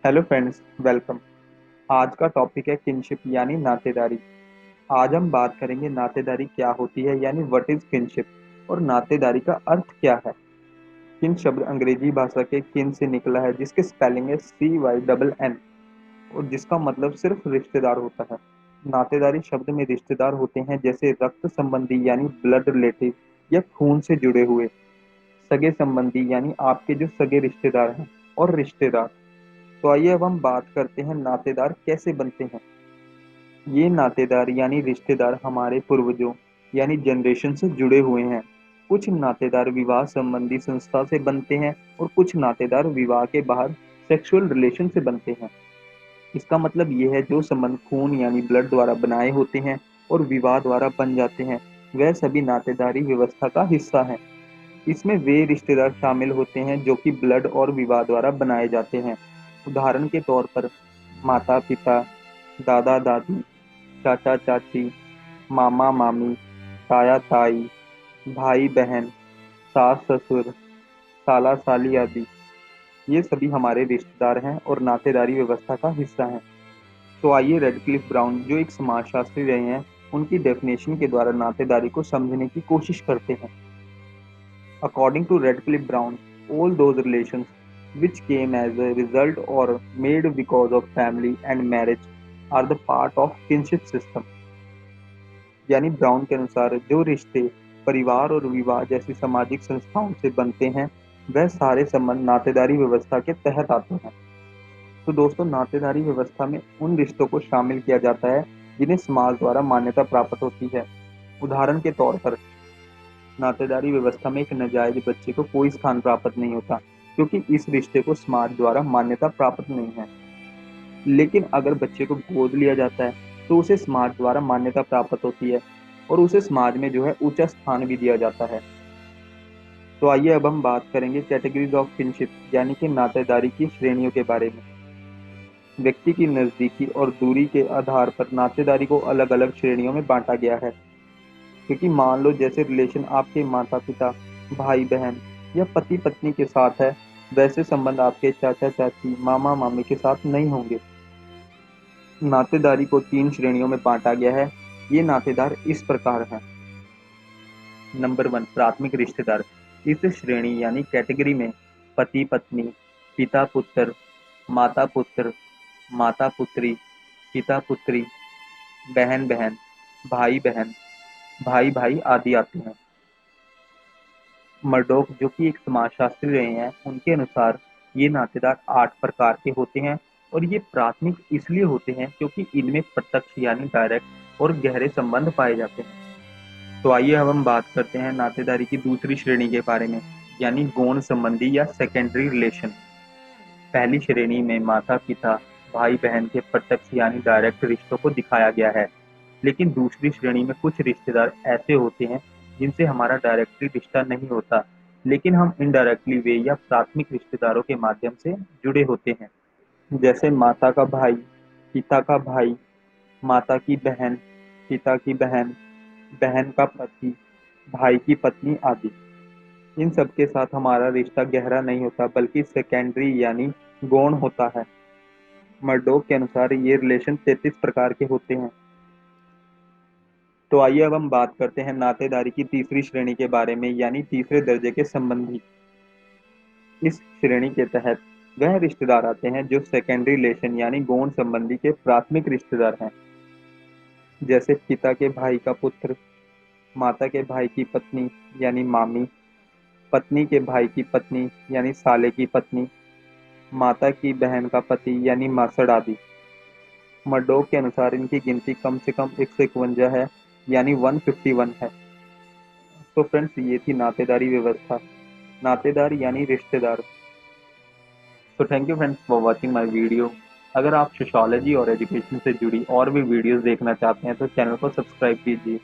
Hello friends, welcome. आज का topic है किनशिप यानी नातेदारी। आज हम बात करेंगे नातेदारी क्या होती है यानी व्हाट इज किनशिप और नातेदारी का अर्थ क्या है। किन शब्द अंग्रेजी भाषा के किन से निकला है जिसके स्पेलिंग है CYNN और जिसका मतलब सिर्फ रिश्तेदार होता है। नातेदारी शब्द में रिश्तेदार होते हैं जैसे रक्त संबंधी यानी ब्लड रिलेटिव या खून से जुड़े हुए, सगे संबंधी यानी आपके जो सगे रिश्तेदार हैं, और रिश्तेदार। तो आइए अब हम बात करते हैं नातेदार कैसे बनते हैं। ये नातेदार यानी रिश्तेदार हमारे पूर्वजों यानी जनरेशन से जुड़े हुए हैं। कुछ नातेदार विवाह संबंधी संस्था से बनते हैं और कुछ नातेदार विवाह के बाहर सेक्सुअल रिलेशन से बनते हैं। इसका मतलब ये है जो संबंध खून यानी ब्लड द्वारा बनाए होते हैं और विवाह द्वारा बन जाते हैं, वह सभी नातेदारी व्यवस्था का हिस्सा हैं। इसमें वे रिश्तेदार शामिल होते हैं जो कि ब्लड और विवाह द्वारा बनाए जाते हैं। उदाहरण के तौर पर माता पिता, दादा दादी, चाचा चाची, मामा मामी, ताया ताई, भाई बहन, सास ससुर, साला साली आदि। ये सभी हमारे रिश्तेदार हैं और नातेदारी व्यवस्था का हिस्सा हैं। तो आइए रेडक्लिफ ब्राउन जो एक समाजशास्त्री रहे हैं उनकी डेफिनेशन के द्वारा नातेदारी को समझने की कोशिश करते हैं। According to Radcliffe Brown, all those relations which came as a result or made because of family and marriage are the part of kinship system। यानी ब्राउन के अनुसार जो रिश्ते परिवार और विवाह जैसी सामाजिक संस्थाओं से बनते हैं वह सारे संबंध नातेदारी व्यवस्था के तहत आते हैं। तो दोस्तों, नातेदारी व्यवस्था में उन रिश्तों को शामिल किया जाता है जिन्हें समाज द्वारा मान्यता प्राप्त होती है। उदाहरण के तौर पर नातेदारी व्यवस्था में एक नाजायज बच्चे को कोई स्थान प्राप्त नहीं होता क्योंकि इस रिश्ते को समाज द्वारा मान्यता प्राप्त नहीं है। लेकिन अगर बच्चे को गोद लिया जाता है तो उसे समाज द्वारा मान्यता प्राप्त होती है और उसे समाज में जो है ऊंचा स्थान भी दिया जाता है। तो आइए अब हम बात करेंगे कैटेगरीज ऑफ किनशिप यानी कि नातेदारी की श्रेणियों के बारे में। व्यक्ति की नजदीकी और दूरी के आधार पर नातेदारी को अलग अलग श्रेणियों में बांटा गया है। क्योंकि मान लो जैसे रिलेशन आपके माता पिता, भाई बहन या पति पत्नी के साथ है, वैसे संबंध आपके चाचा चाची, मामा मामी के साथ नहीं होंगे। नातेदारी को 3 श्रेणियों में बांटा गया है। ये नातेदार इस प्रकार हैं। नंबर 1, प्राथमिक रिश्तेदार। इस श्रेणी यानी कैटेगरी में पति पत्नी, पिता पुत्र, माता पुत्र, माता पुत्री, पिता पुत्री, बहन बहन, भाई बहन, भाई भाई आदि आते हैं। मर्डोक जो कि एक समाजशास्त्री रहे हैं उनके अनुसार ये नातेदार 8 प्रकार के होते हैं और ये प्राथमिक इसलिए होते हैं क्योंकि इनमें प्रत्यक्ष यानी डायरेक्ट और गहरे संबंध पाए जाते हैं। तो आइए अब हम बात करते हैं नातेदारी की दूसरी श्रेणी के बारे में यानी गौण संबंधी या सेकेंडरी रिलेशन। पहली श्रेणी में माता पिता, भाई बहन के प्रत्यक्ष यानी डायरेक्ट रिश्तों को दिखाया गया है। लेकिन दूसरी श्रेणी में कुछ रिश्तेदार ऐसे होते हैं जिनसे हमारा डायरेक्टली रिश्ता नहीं होता, लेकिन हम इनडायरेक्टली वे या प्राथमिक रिश्तेदारों के माध्यम से जुड़े होते हैं। जैसे माता का भाई, पिता का भाई, माता की बहन, पिता की बहन, बहन का पति, भाई की पत्नी आदि। इन सब के साथ हमारा रिश्ता गहरा नहीं होता बल्कि सेकेंडरी यानी गौण होता है। मर्डोक के अनुसार ये रिलेशन 33 प्रकार के होते हैं। तो आइए अब हम बात करते हैं नातेदारी की तीसरी श्रेणी के बारे में यानी तीसरे दर्जे के संबंधी। इस श्रेणी के तहत वह रिश्तेदार आते हैं जो सेकेंडरी रिलेशन यानी गौण संबंधी के प्राथमिक रिश्तेदार हैं। जैसे पिता के भाई का पुत्र, माता के भाई की पत्नी यानी मामी, पत्नी के भाई की पत्नी यानी साले की पत्नी, माता की बहन का पति यानी मासड़ आदि। मर्डोक के अनुसार इनकी गिनती कम से कम 151 है यानी 151 है। तो फ्रेंड्स, ये थी नातेदारी व्यवस्था। नातेदार यानी रिश्तेदार। तो thank you friends for watching my video. अगर आप सोशोलॉजी और एजुकेशन से जुड़ी और भी वीडियोस देखना चाहते हैं तो चैनल को सब्सक्राइब कीजिए।